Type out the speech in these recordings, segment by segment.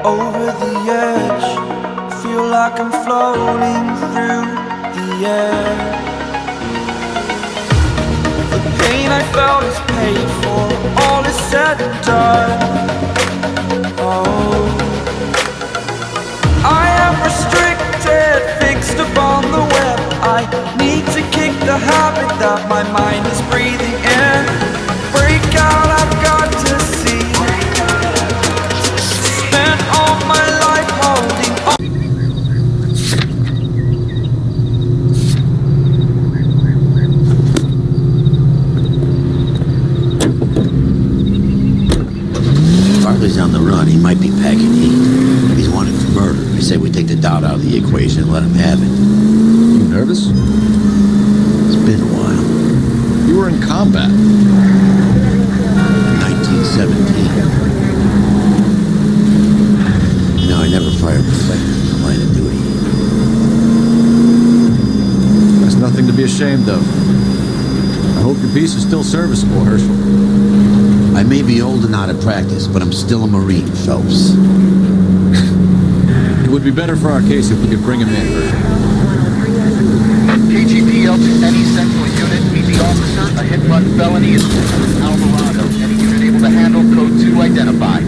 Over the edge, feel like I'm floating through the air. The pain I felt is paid for, all is said and done. Oh, I am restricted, fixed upon the web. I need to kick the habit that my mind is breathing in. Break out, I've got to see. Spent all my life holding on. Barkley's on the run. He might be packing heat. He's wanted for murder. I say we take the doubt out of the equation and let him have it. You nervous? It's been a while. You were in combat. 1917. You know, I never fired reflectors in the line of duty. That's nothing to be ashamed of. I hope your piece is still serviceable, Herschel. I may be old and out of practice, but I'm still a Marine, Phelps. It would be better for our case if we could bring him in, Herschel. KGPL to any central unit. Meet the officer. A hit-run felony is Alvarado. Any unit able to handle code 2 identified.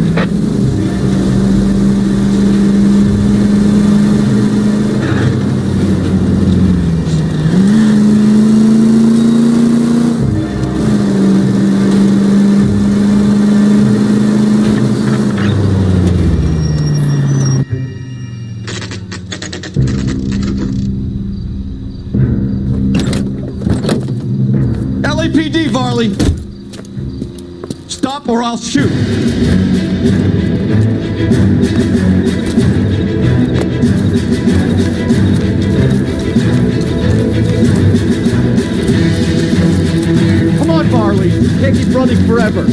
LAPD, Varley! Stop or I'll shoot! Come on, Varley! Can't keep running forever!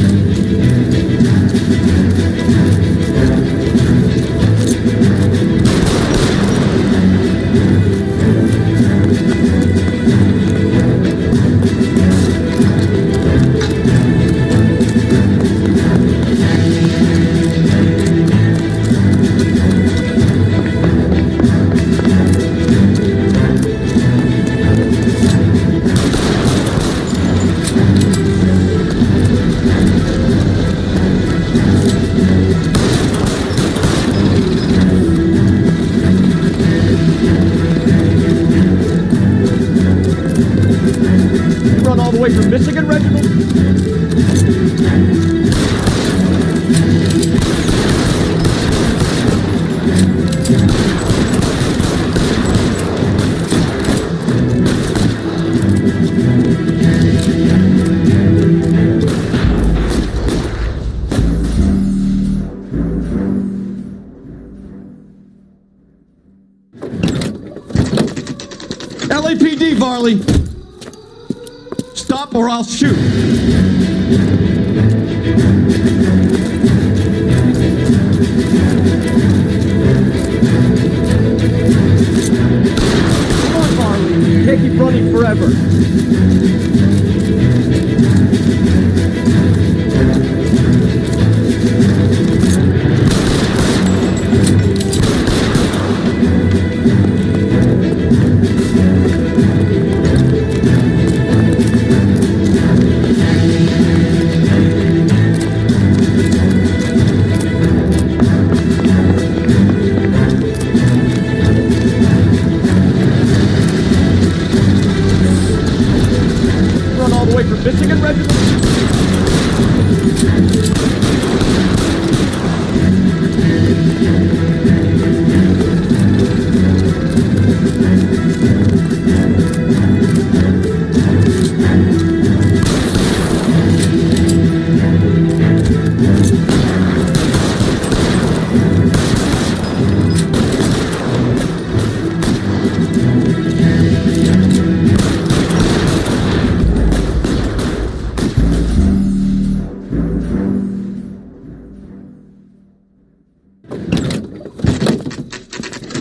Run all the way from Michigan, Reginald? LAPD, Varley! Stop or I'll shoot! Come on, Varley! Can't keep running forever! Michigan, Reginald?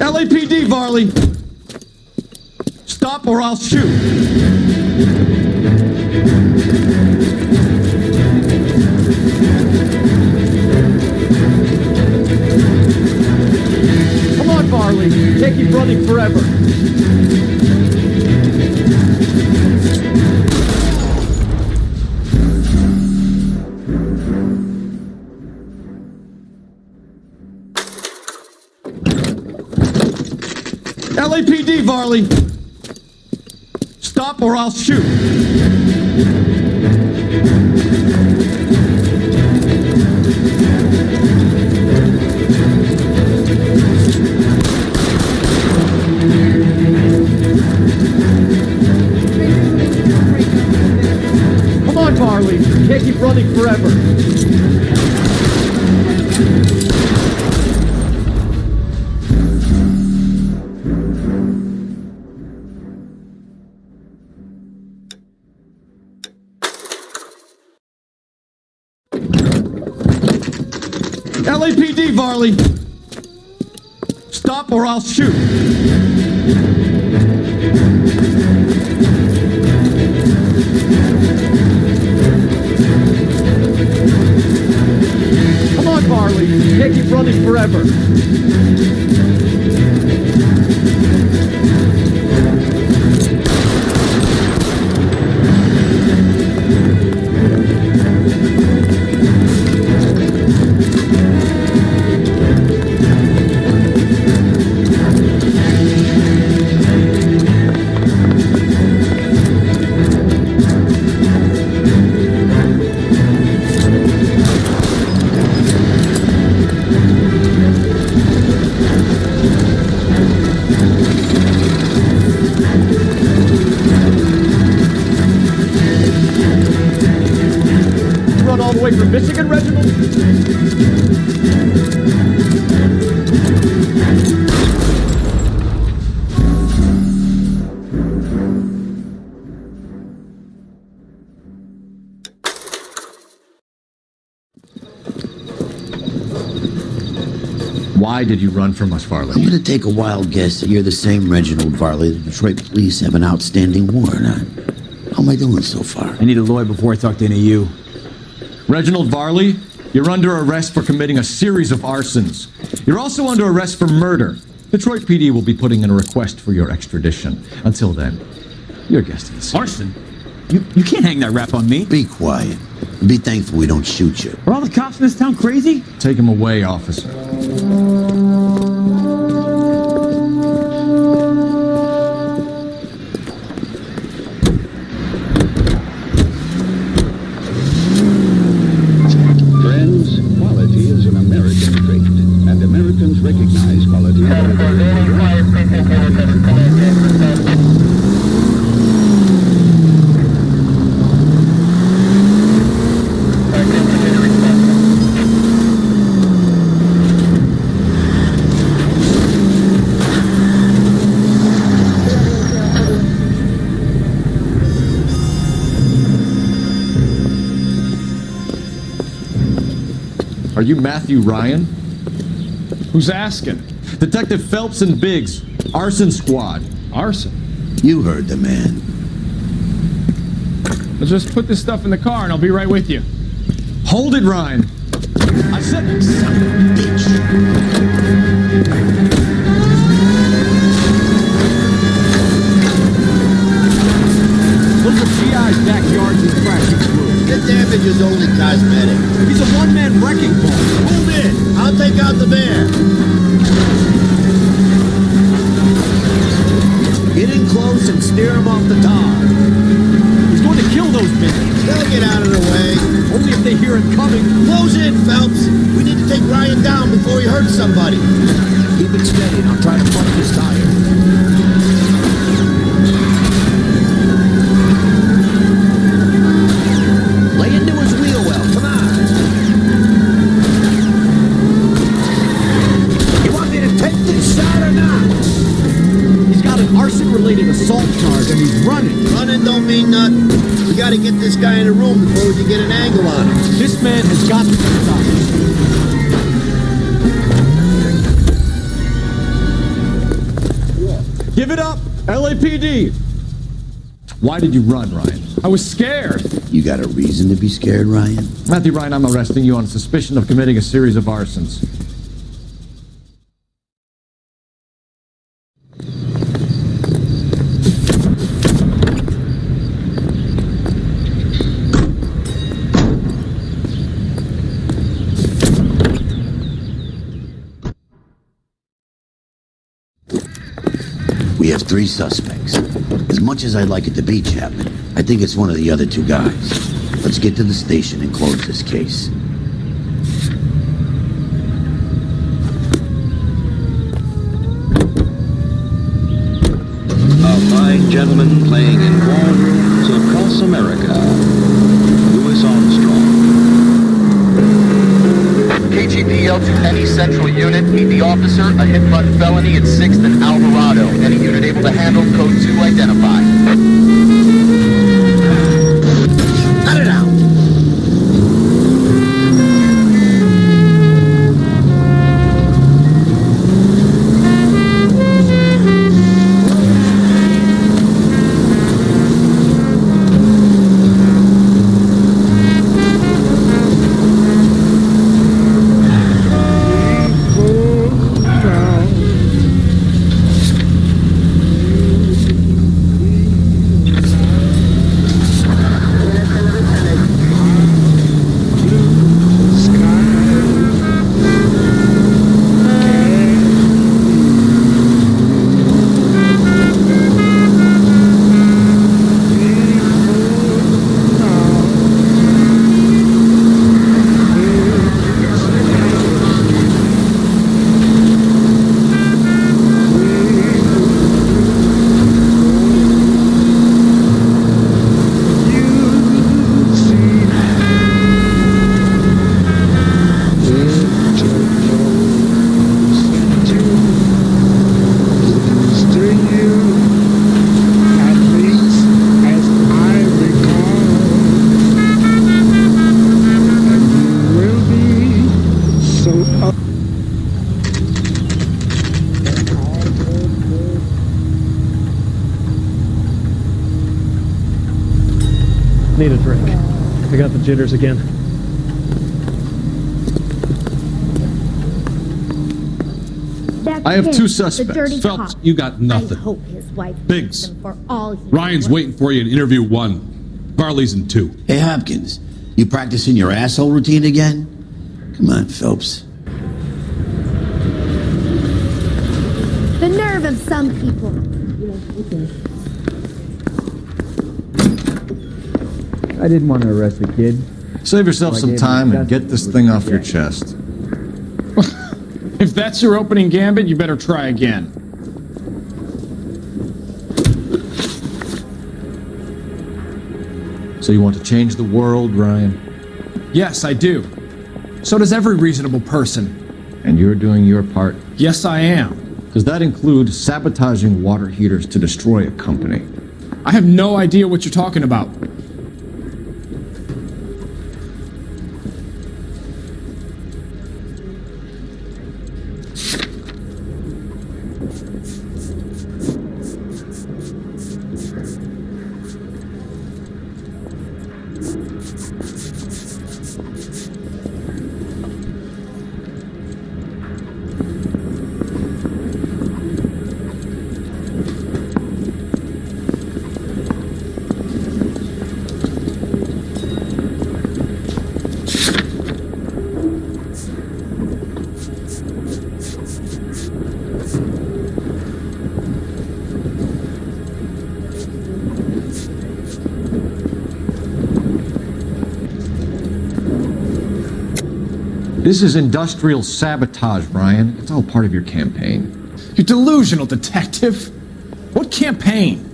LAPD, Varley! Stop Stop or I'll shoot! Come on, Varley. Can't keep running forever. LAPD, Varley! Stop or I'll shoot! Come on, Varley! Can't keep running forever! LAPD, Varley! Stop or I'll shoot! Come on, Varley! Can't keep running forever! From Michigan, Reginald? Why did you run from us, Varley? I'm gonna take a wild guess that you're the same Reginald Varley the Detroit police have an outstanding warrant on. How am I doing so far? I need a lawyer before I talk to any of you. Reginald Varley, you're under arrest for committing a series of arsons. You're also under arrest for murder. Detroit PD will be putting in a request for your extradition. Until then, your guest is. Arson? You can't hang that rap on me. Be quiet. Be thankful we don't shoot you. Are all the cops in this town crazy? Take him away, officer. Recognize quality. Are you Matthew Ryan? Who's asking? Detective Phelps and Biggs, Arson Squad. Arson? You heard the man. Let's just put this stuff in the car and I'll be right with you. Hold it, Ryan. I said, son of a bitch. Look at GI's backyards and crashing through. The damage is only cosmetic. He's a one-man wrecking ball. Move in. I'll take out the bear. Get in close and steer him off the tar. He's going to kill those men. They'll get out of the way. Only if they hear him coming. Close in, Phelps. We need to take Ryan down before he hurts somebody. Keep it steady and I'll try to plug his tire. Lay into his wheel well. Come on. You want me to take this shot or not? He's got an arson-related assault charge and he's running. Running don't mean nothing. We gotta get this guy in a room before we can get an angle on him. This man has got to be stopped. Give it up, LAPD. Why did you run, Ryan? I was scared. You got a reason to be scared, Ryan? Matthew Ryan, I'm arresting you on suspicion of committing a series of arsons. We have 3 suspects. As much as I'd like it to be Chapman, I think it's one of the other 2 guys. Let's get to the station and close this case. A fine gentleman playing in ballrooms across America. Louis Armstrong. KGPL to any central unit. Meet the officer. A hit-run felony at 6th and Alvarado. Any unit able to handle code 2 identified. Cut it out! Need a drink. I got the jitters again. I have him, 2 the suspects. dirty Phelps, cop. you got nothing. I hope his wife Biggs. hates him for all he Ryan's knows. waiting for you in interview 1. Varley's in 2. Hey, Hopkins, you practicing your asshole routine again? Come on, Phelps. The nerve of some people. I didn't want to arrest the kid. Save yourself some time and get this thing off your chest. If that's your opening gambit, you better try again. So you want to change the world, Ryan? Yes, I do. So does every reasonable person. And you're doing your part? Yes, I am. Does that include sabotaging water heaters to destroy a company? I have no idea what you're talking about. This is industrial sabotage, Ryan. It's all part of your campaign. You're delusional, detective. What campaign?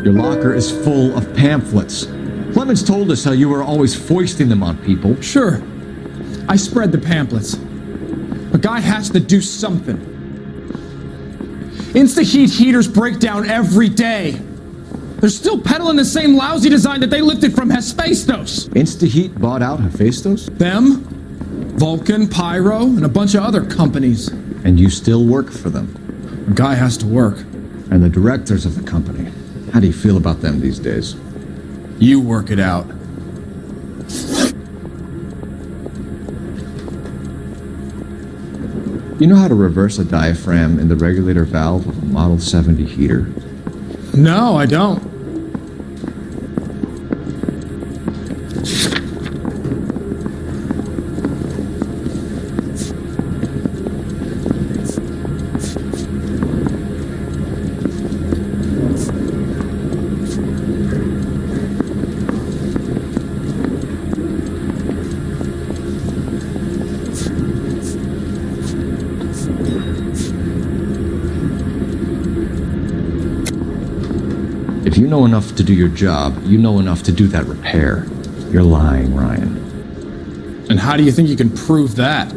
Your locker is full of pamphlets. Clemens told us how you were always foisting them on people. Sure. I spread the pamphlets. A guy has to do something. Insta-heat heaters break down every day. They're still peddling the same lousy design that they lifted from Hephaestus. Insta-Heat bought out Hephaestus? Them? Vulcan, Pyro, and a bunch of other companies. And you still work for them. A guy has to work. And the directors of the company. How do you feel about them these days? You work it out. You know how to reverse a diaphragm in the regulator valve of a Model 70 heater? No, I don't. If you know enough to do your job, you know enough to do that repair. You're lying, Ryan. And how do you think you can prove that?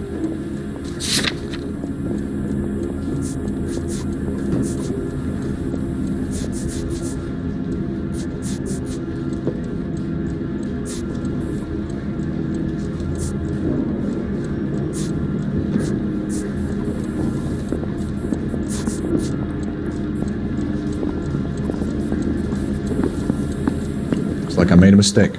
Like I made a mistake.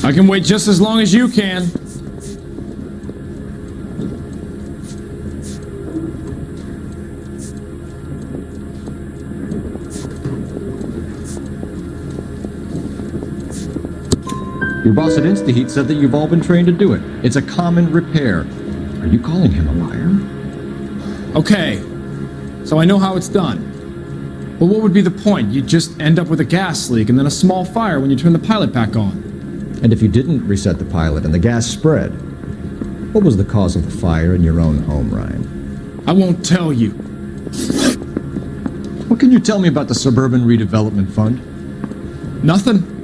I can wait just as long as you can. Your boss at InstaHeat said that you've all been trained to do it. It's a common repair. Are you calling him a liar? Okay, so I know how it's done. But what would be the point? You'd just end up with a gas leak and then a small fire when you turn the pilot back on. And if you didn't reset the pilot and the gas spread, what was the cause of the fire in your own home, Ryan? I won't tell you. What can you tell me about the Suburban Redevelopment Fund? Nothing.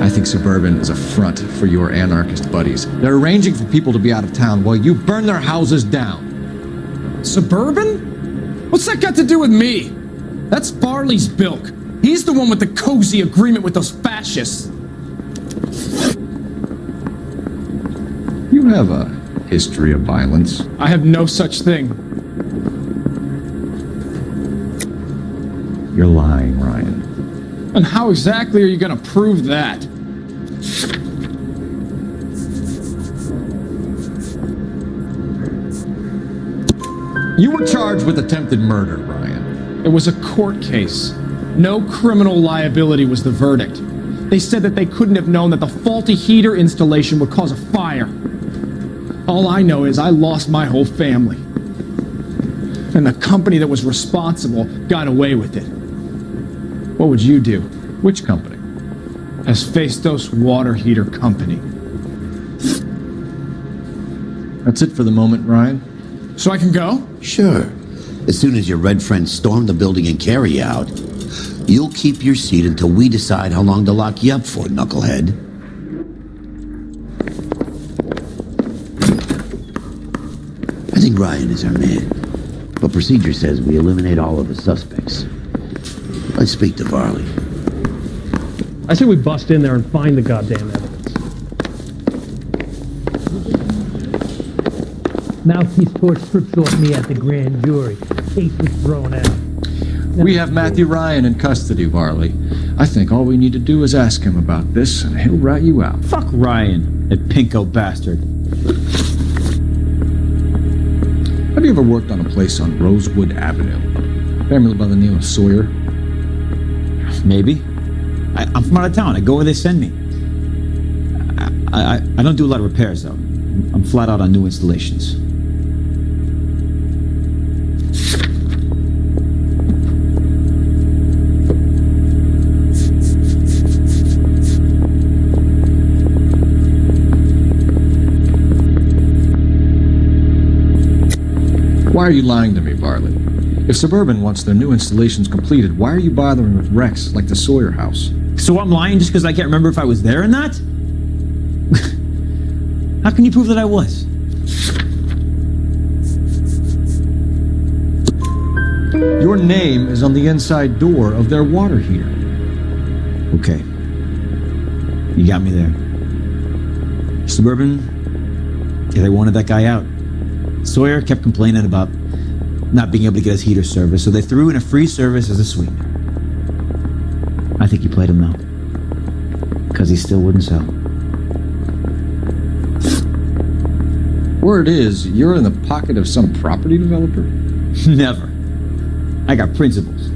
I think Suburban is a front for your anarchist buddies. They're arranging for people to be out of town while you burn their houses down. Suburban? What's that got to do with me? That's Farley's bilk. He's the one with the cozy agreement with those fascists. You have a history of violence. I have no such thing. You're lying, Ryan. And how exactly are you gonna prove that? You were charged with attempted murder, Ryan. It was a court case. No criminal liability was the verdict. They said that they couldn't have known that the faulty heater installation would cause a fire. All I know is I lost my whole family. And the company that was responsible got away with it. What would you do? Which company? Hephaestus Water Heater Company. That's it for the moment, Ryan. So I can go? Sure. As soon as your red friends storm the building and carry you out, you'll keep your seat until we decide how long to lock you up for, knucklehead. I think Ryan is our man. But procedure says we eliminate all of the suspects. Let's speak to Varley. I say we bust in there and find the goddamn evidence. Mouthpiece tore strips off me at the grand jury. Case was thrown out. We have Matthew Ryan in custody, Varley. I think all we need to do is ask him about this, and he'll rat you out. Fuck Ryan, that pinko bastard. Have you ever worked on a place on Rosewood Avenue? Family by the name of Sawyer? Maybe. I'm from out of town. I go where they send me. I don't do a lot of repairs, though. I'm flat out on new installations. Why are you lying to me, Varley? If Suburban wants their new installations completed, why are you bothering with wrecks like the Sawyer house? So I'm lying just because I can't remember if I was there or not? How can you prove that I was? Your name is on the inside door of their water heater. Okay. You got me there. Suburban, yeah, they wanted that guy out. Sawyer kept complaining about not being able to get his heater service, so they threw in a free service as a sweetener. I think he played him though, because he still wouldn't sell. Word is, you're in the pocket of some property developer? Never. I got principles.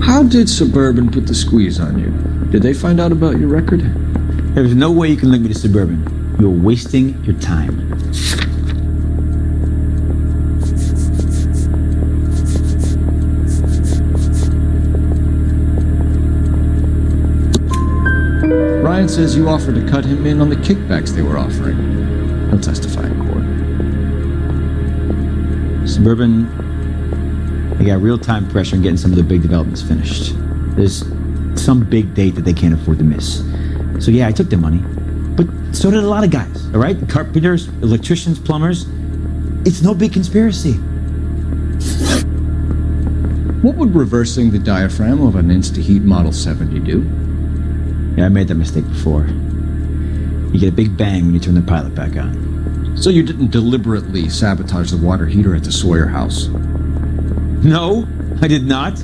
How did Suburban put the squeeze on you? Did they find out about your record? There's no way you can link me to Suburban. You're wasting your time. Ryan says you offered to cut him in on the kickbacks they were offering. He'll testify in court. Suburban, they got real-time pressure on getting some of the big developments finished. There's some big date that they can't afford to miss. So yeah, I took their money. But so did a lot of guys, all right? Carpenters, electricians, plumbers. It's no big conspiracy. What would reversing the diaphragm of an Insta-Heat Model 70 do? Yeah, I made that mistake before. You get a big bang when you turn the pilot back on. So you didn't deliberately sabotage the water heater at the Sawyer house? No, I did not.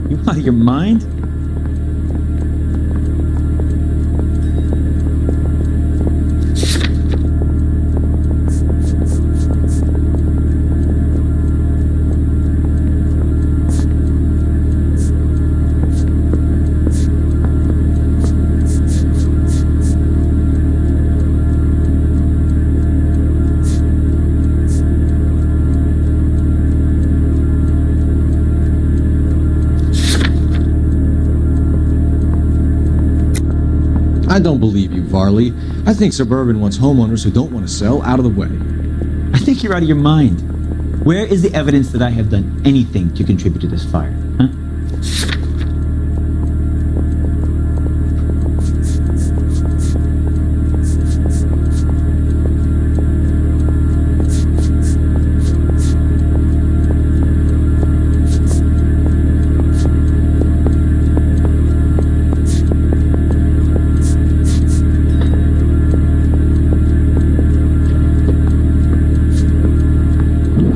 You out of your mind? I don't believe you, Varley. I think Suburban wants homeowners who don't want to sell out of the way. think you're out of your mind. Where is the evidence that I have done anything to contribute to this fire? Huh?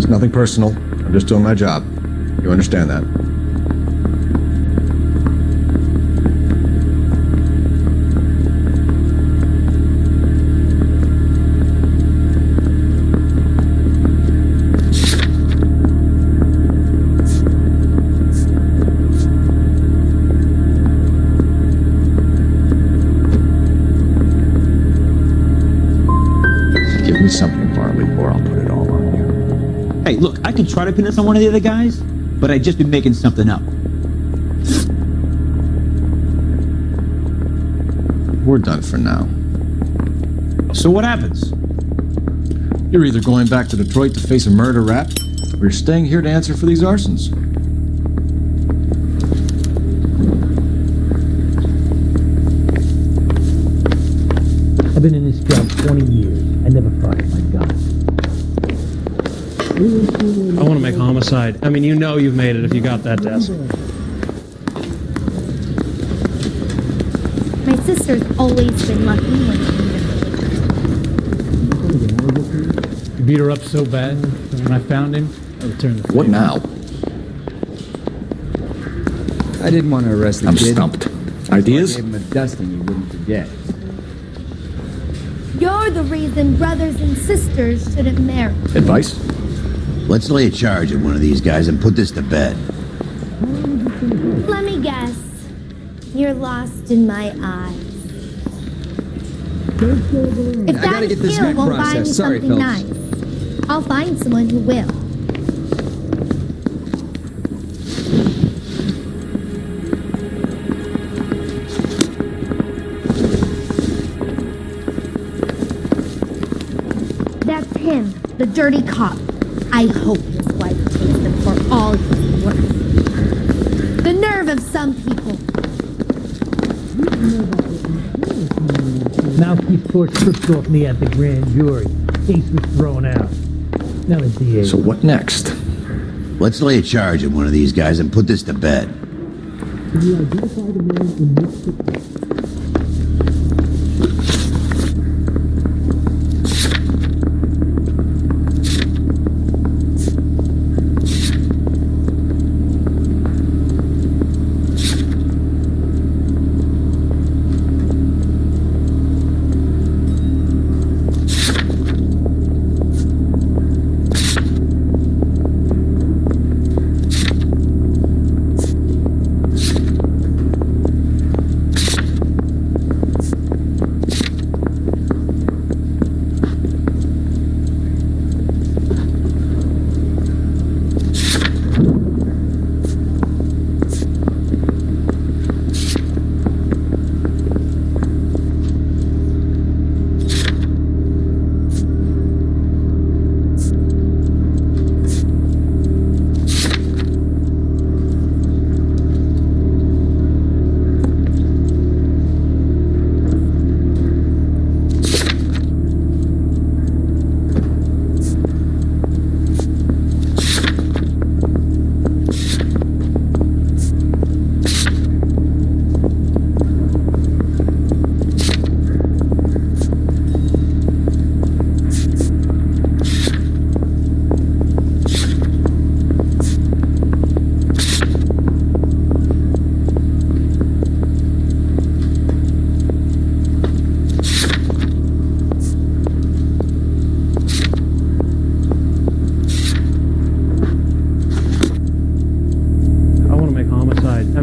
Nothing personal. I'm just doing my job. You understand that? Give me something, Farley, or I'll put it all on you. Hey, look, I could try to pin this on one of the other guys, but I'd just be making something up. We're done for now. So what happens? You're either going back to Detroit to face a murder rap, or you're staying here to answer for these arsons. I've been in this job 20 years. I never fired my gun. I want to make homicide. I mean, you know you've made it if you got that desk. My sister's always been lucky when she You beat her up so bad, when I found him, I returned the favor. What now? I didn't want to arrest the I'm kid. stumped. I Ideas? gave him a dusting you wouldn't forget. You're the reason brothers and sisters shouldn't marry. Advice? Let's lay a charge at one of these guys and put this to bed. Let me guess. You're lost in my eyes. If I gotta that get this skill guy won't buy me processed. Sorry, something Phelps. nice, I'll find someone who will. That's him, the dirty cop. I hope his wife pays him for all his work. The nerve of some people. Mouthpiece torch stripped off me at the grand jury. Case was thrown out. Now the DA. So what next? Let's lay a charge at one of these guys and put this to bed. Can you identify the man in this picture?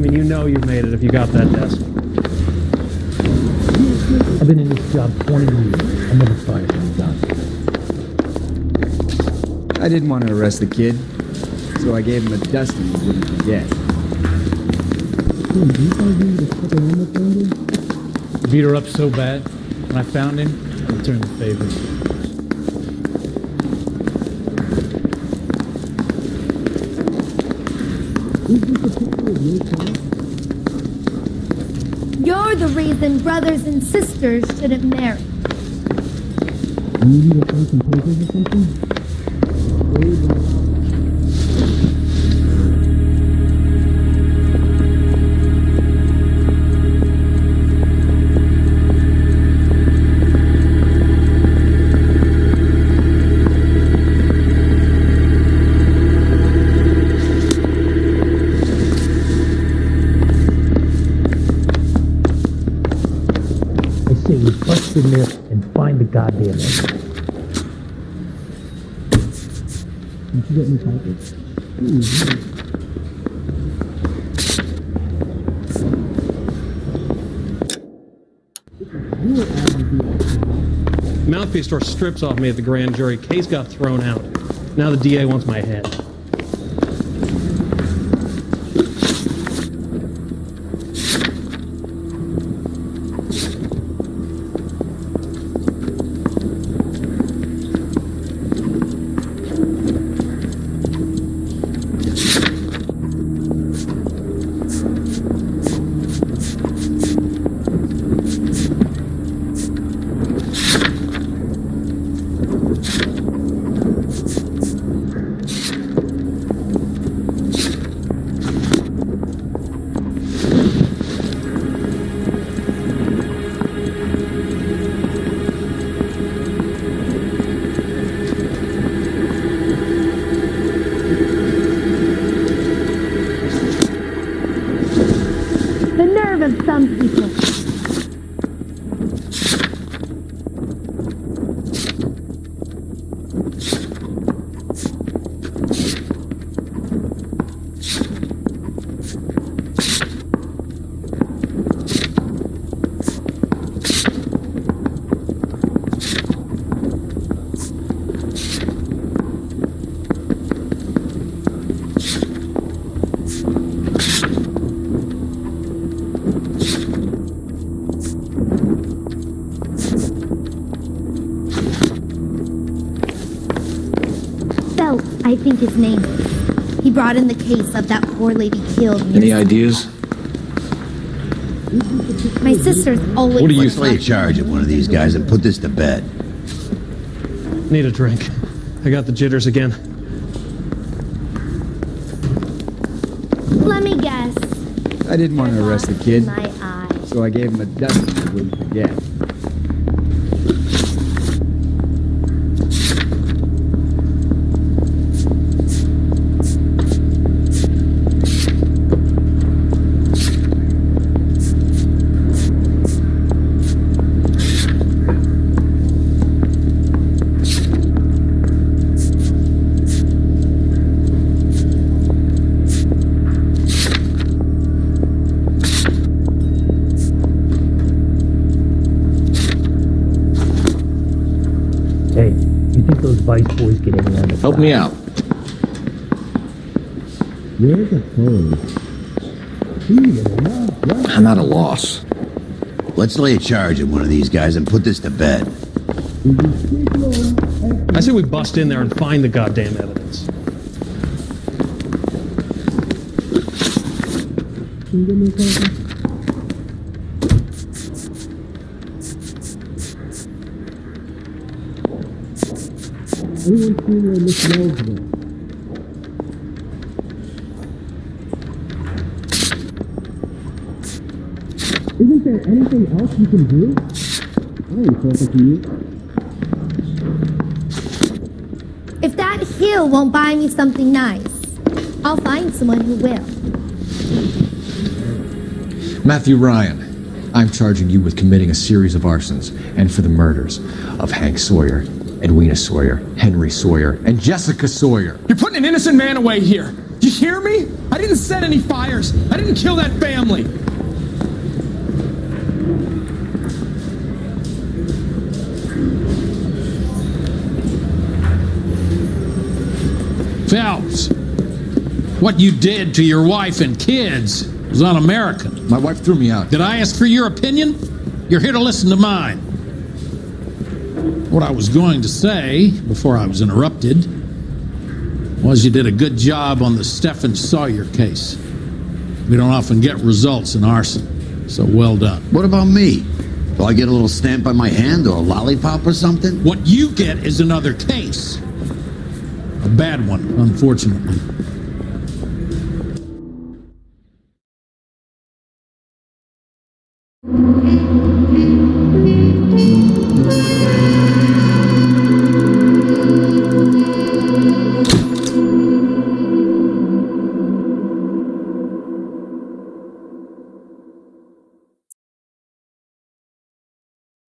You know you've made it if you got that desk. I've been in this job 20 years. I never fired my gun. I didn't want to arrest the kid, so I gave him a dusting you wouldn't forget. You beat her up so bad, when I found him, I returned the favor. You're the reason brothers and sisters shouldn't marry. Maybe to find some papers or something? I say we bust in there and find the goddamn evidence. Did you get any papers? Mouthpiece tore strips off me at the grand jury. Case got thrown out. Now the DA wants my head. The nerve of some people. I think his name is. He brought in the case of that poor lady killed. Any ideas? My sister's always. What do you lay a charge at one of these guys and put this to bed? Need a drink. I got the jitters again. Let me guess. I didn't want to arrest the kid, My eye. so I gave him a dusting he wouldn't forget. Hey, you think those Vice boys get any on the Help me out. Where's the phone? I'm at a loss. Let's lay a charge at one of these guys and put this to bed. I say we bust in there and find the goddamn evidence. Can you give me a copy? Anyone seen where Miss Wells went? Isn't there anything else you can do? I ain't talking to you. If that hill won't buy me something nice, I'll find someone who will. Matthew Ryan, I'm charging you with committing a series of arsons and for the murders of Hank Sawyer, Edwina Sawyer, Henry Sawyer, and Jessica Sawyer. You're putting an innocent man away here. You hear me? I didn't set any fires. I didn't kill that family. Phelps, what you did to your wife and kids was un-American. My wife threw me out. Did I ask for your opinion? You're here to listen to mine. What I was going to say, before I was interrupted, was you did a good job on the Stephen Sawyer case. We don't often get results in arson, so well done. What about me? Do I get a little stamp on my hand or a lollipop or something? What you get is another case. A bad one, unfortunately.